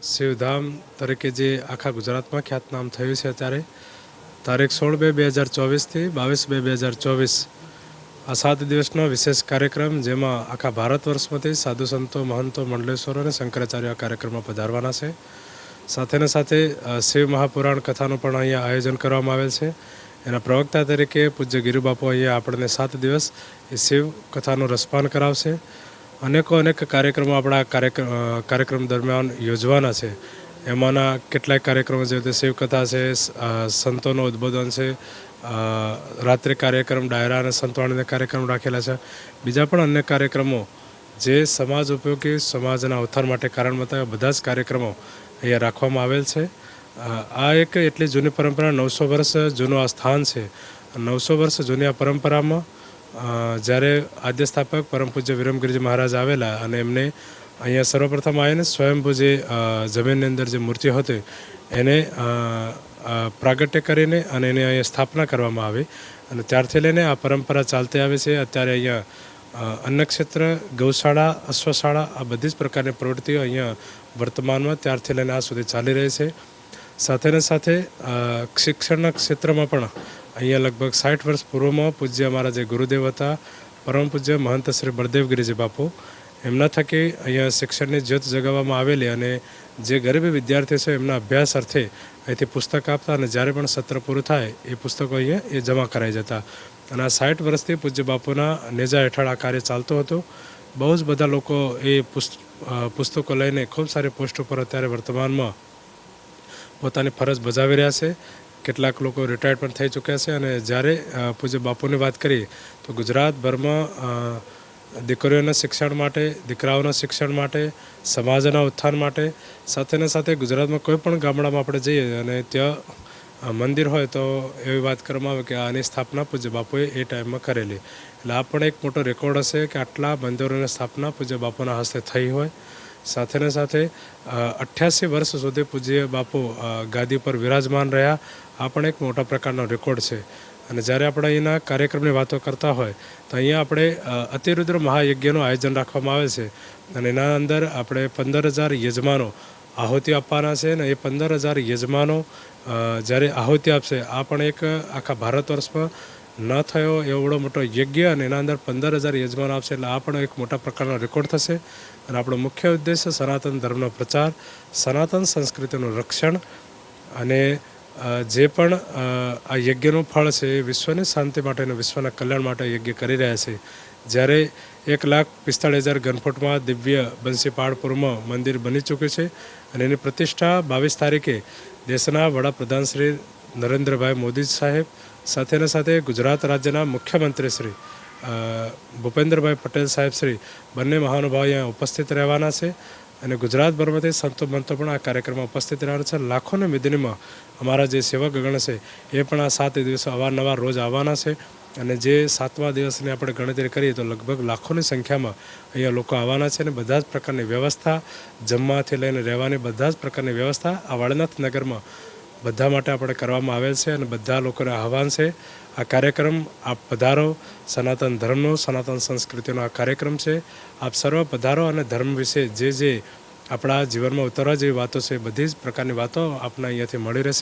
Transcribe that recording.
શિવધામ તરીકે જે આખા ગુજરાતમાં ખ્યાતનામ થયું છે અત્યારે તારીખ 16/2/2024થી 22/2/2024 આ 7 દિવસનો વિશેષ કાર્યક્રમ, જેમાં આખા ભારત વર્ષમાંથી સાધુ સંતો, મહંતો, મંડલેશ્વરો અને શંકરાચાર્ય આ કાર્યક્રમમાં પધારવાના છે. સાથેને સાથે શિવ મહાપુરાણ કથાનું પણ અહીંયા આયોજન કરવામાં આવેલ છે. એના પ્રવક્તા તરીકે પૂજ્ય ગિરુબાપુ અહીંયા આપણને 7 દિવસ એ શિવ કથાનું રસપાન કરાવશે. અનેક કાર્યક્રમો આપણા કાર્યક્રમ દરમિયાન યોજવાના છે. એમાંના કેટલાક કાર્યક્રમો જેવી રીતે શિવકથા છે, સંતોનું ઉદ્બોધન છે, રાત્રિ કાર્યક્રમ, ડાયરા અને સંતવાણીના કાર્યક્રમ રાખેલા છે. બીજા પણ અન્ય કાર્યક્રમો જે સમાજ ઉપયોગી, સમાજના ઉત્થાન માટે કારણ બતાવે, બધા જ કાર્યક્રમો અહીંયા રાખવામાં આવેલ છે. આ એક એટલી જૂની પરંપરા, 900 વર્ષ જૂનું આ સ્થાન છે. 900 વર્ષ જૂની આ પરંપરામાં જ્યારે આદ્ય સ્થાપક પરમ પૂજ્ય વિરમગીરીજી મહારાજ આવેલા અને એમને અહીંયા સર્વપ્રથમ આવીને સ્વયંભૂ જે જમીનની અંદર જે મૂર્તિ હતી એને પ્રાગટ્ય કરીને અને એની અહીંયા સ્થાપના કરવામાં આવી અને ત્યારથી લઈને આ પરંપરા ચાલતી આવે છે. અત્યારે અહીંયા અન્નક્ષેત્ર, ગૌશાળા, અશ્વશાળા, આ બધી જ પ્રકારની પ્રવૃત્તિઓ અહીંયા વર્તમાનમાં ત્યારથી લઈને આ સુધી ચાલી રહી છે. સાથેને સાથે શિક્ષણના ક્ષેત્રમાં પણ અહીંયા લગભગ 60 વર્ષ પૂર્વમાં પૂજ્ય અમારા જે ગુરુદેવ હતા, પરમ પૂજ્ય મહંત શ્રી બળદેવગીરીજી બાપુ, એમના થકી અહીંયા શિક્ષણની જ્યોત જગાવવામાં આવેલી અને જે ગરીબ વિદ્યાર્થીઓ છે એમના અભ્યાસ અર્થે અહીંથી પુસ્તક આપતા અને જ્યારે પણ સત્ર પૂરું થાય એ પુસ્તકો અહીંયા એ જમા કરાઈ જતા. અને આ 60 વર્ષથી પૂજ્ય બાપુના નેજા હેઠળ આ કાર્ય ચાલતું હતું. બહુ જ બધા લોકો એ પુસ્તકો લઈને ખૂબ સારી પોસ્ટ ઉપર અત્યારે વર્તમાનમાં પોતાની ફરજ બજાવી રહ્યા છે. કેટલાક લોકો રિટાયર્ડ પણ થઈ ચૂક્યા છે. અને જ્યારે પૂજ્ય બાપુની વાત કરીએ તો ગુજરાતભરમાં દીકરીઓના શિક્ષણ માટે, દીકરાઓના શિક્ષણ માટે, સમાજના ઉત્થાન માટે, સાથેને સાથે ગુજરાતમાં કોઈ પણ ગામડામાં આપણે જઈએ અને ત્યાં મંદિર હોય તો એવી વાત કરવામાં આવે કે આની સ્થાપના પૂજ્ય બાપુએ એ ટાઈમમાં કરેલી. એટલે આ પણ એક મોટો રેકોર્ડ હશે કે આટલા મંદિરોની સ્થાપના પૂજ્ય બાપુના હસ્તે થઈ હોય. સાથેને સાથે 88 વર્ષ સુધી પૂજ્ય બાપુ ગાદી પર વિરાજમાન રહ્યા. આ પણ એક મોટા પ્રકારનો રેકોર્ડ છે. અને જ્યારે આપણે અહીંના કાર્યક્રમની વાતો કરતા હોય તો અહીંયા આપણે અતિરુદ્ર મહાયજ્ઞનું આયોજન રાખવામાં આવે છે અને એના અંદર આપણે 15,000 યજમાનો આહુતિ આપવાના છે. અને એ 15,000 યજમાનો જ્યારે આહુતિ આપશે, આ પણ એક આખા ભારત વર્ષમાં ન થયો એવડો મોટો યજ્ઞ અને એના અંદર 15,000 યજમાનો આપશે. એટલે આ પણ એક મોટા પ્રકારનો રેકોર્ડ થશે. અને આપણો મુખ્ય ઉદ્દેશ્ય સનાતન ધર્મનો પ્રચાર, સનાતન સંસ્કૃતિનું રક્ષણ અને જે પણ આ યજ્ઞનું ફળ છે એ વિશ્વની શાંતિ માટે અને વિશ્વના કલ્યાણ માટે યજ્ઞ કરી રહ્યા છે. જ્યારે 1,45,000 ઘનફૂટમાં દિવ્ય બંસીપાળપુરમાં મંદિર બની ચૂક્યું છે અને એની પ્રતિષ્ઠા 22 તારીખે દેશના વડાપ્રધાન શ્રી નરેન્દ્રભાઈ મોદી સાહેબ, સાથેને સાથે ગુજરાત રાજ્યના મુખ્યમંત્રી શ્રી ભૂપેન્દ્રભાઈ પટેલ સાહેબ શ્રી, બંને મહાનુભાવો અહીંયા ઉપસ્થિત રહેવાના છે. અને ગુજરાતભરમાંથી સંતો મંતો પણ આ કાર્યક્રમમાં ઉપસ્થિત રહેવાના છે. લાખોની મેદનીમાં અમારા જે સેવકગણ છે એ પણ આ 7 દિવસો અવારનવાર રોજ આવવાના છે. અને જે 7મા દિવસની આપણે ગણતરી કરીએ તો લગભગ લાખોની સંખ્યામાં અહીંયા લોકો આવવાના છે. અને બધા જ પ્રકારની વ્યવસ્થા, જમવાથી લઈને રહેવાની બધા જ પ્રકારની વ્યવસ્થા આ વાળનાથ નગરમાં બધા માટે આપણે કરવામાં આવેલ છે. અને બધા લોકોને આહવાન છે, આ કાર્યક્રમ આપ પધારો. સનાતન ધર્મનો, સનાતન સંસ્કૃતિનો આ કાર્યક્રમ છે. આપ સર્વ પધારો અને ધર્મ વિશે જે આપણા જીવનમાં ઉતરવા જેવી વાતો છે, બધી જ પ્રકારની વાતો આપને અહીંયાથી મળી રહેશે.